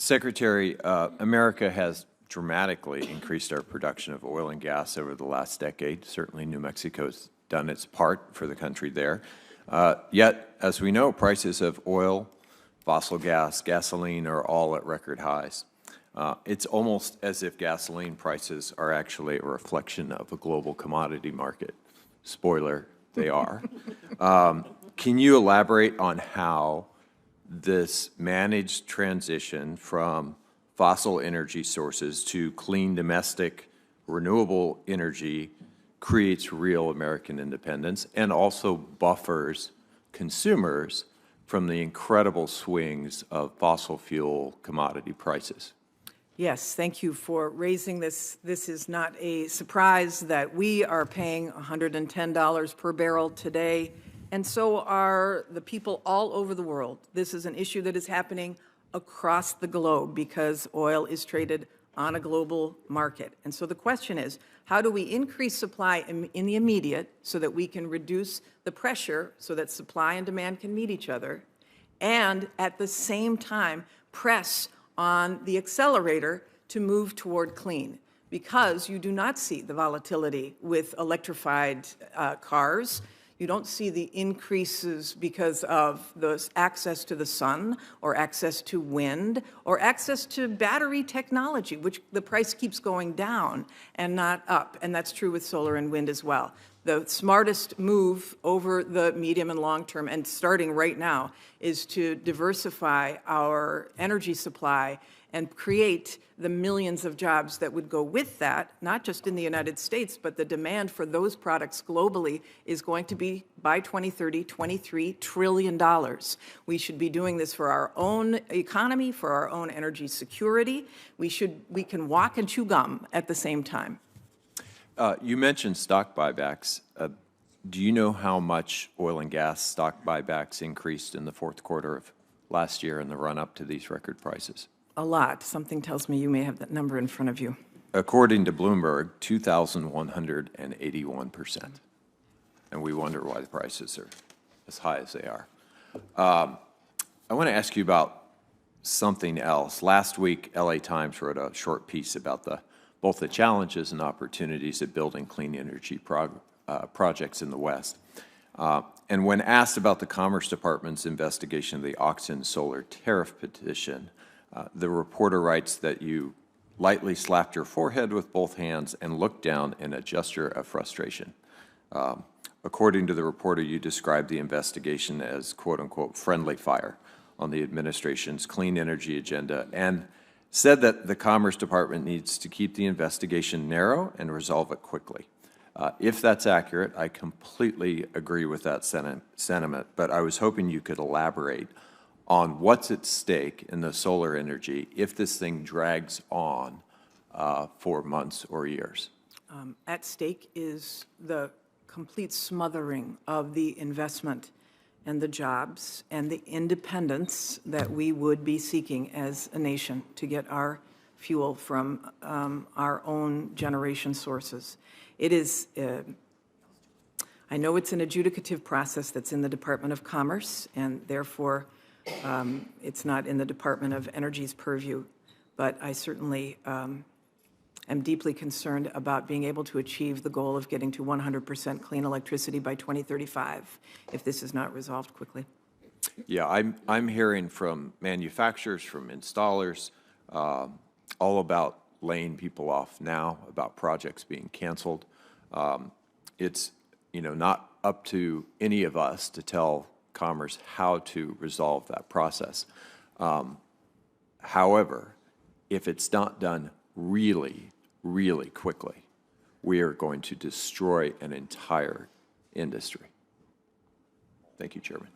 Secretary, America has dramatically increased our production of oil and gas over the last decade. Certainly New Mexico's done its part for the country there. Yet, as we know, prices of oil, fossil gas, gasoline are all at record highs. It's almost as if gasoline prices are actually a reflection of a global commodity market. Spoiler, they are. Can you elaborate on how this managed transition from fossil energy sources to clean domestic renewable energy creates real American independence and also buffers consumers from the incredible swings of fossil fuel commodity prices? Yes, thank you for raising this. This is not a surprise that we are paying $110 per barrel today, and so are the people all over the world. This is an issue that is happening across the globe because oil is traded on a global market. And so the question is, how do we increase supply in the immediate so that we can reduce the pressure so that supply and demand can meet each other, and at the same time press on the accelerator to move toward clean? Because you do not see the volatility with electrified cars. You don't see the increases because of the access to the sun or access to wind or access to battery technology, which the price keeps going down and not up. And that's true with solar and wind as well. The smartest move over the medium and long term, and starting right now, is to diversify our energy supply and create the millions of jobs that would go with that, not just in the United States, but the demand for those products globally is going to be, by 2030, $23 trillion. We should be doing this for our own economy, for our own energy security. We can walk and chew gum at the same time. You mentioned stock buybacks. Do you know how much oil and gas stock buybacks increased in the fourth quarter of last year in the run-up to these record prices? A lot. Something tells me you may have that number in front of you. According to Bloomberg, 2,181%. And we wonder why the prices are as high as they are. I want to ask you about something else. Last week, LA Times wrote a short piece about both the challenges and opportunities of building clean energy projects in the West. And when asked about the Commerce Department's investigation of the Auxin solar tariff petition, the reporter writes that you lightly slapped your forehead with both hands and looked down in a gesture of frustration. According to the reporter, you described the investigation as, quote unquote, friendly fire on the administration's clean energy agenda, and said that the Commerce Department needs to keep the investigation narrow and resolve it quickly. If that's accurate, I completely agree with that sentiment, but I was hoping you could elaborate on what's at stake in the solar energy if this thing drags on for months or years. At stake is the complete smothering of the investment and the jobs and the independence that we would be seeking as a nation to get our fuel from our own generation sources. It is, I know it's an adjudicative process that's in the Department of Commerce, and therefore it's not in the Department of Energy's purview, but I certainly am deeply concerned about being able to achieve the goal of getting to 100% clean electricity by 2035 if this is not resolved quickly. Yeah, I'm hearing from manufacturers, from installers, all about laying people off now, about projects being canceled. It's not up to any of us to tell Commerce how to resolve that process. However, if it's not done really, really quickly, we are going to destroy an entire industry. Thank you, Chairman.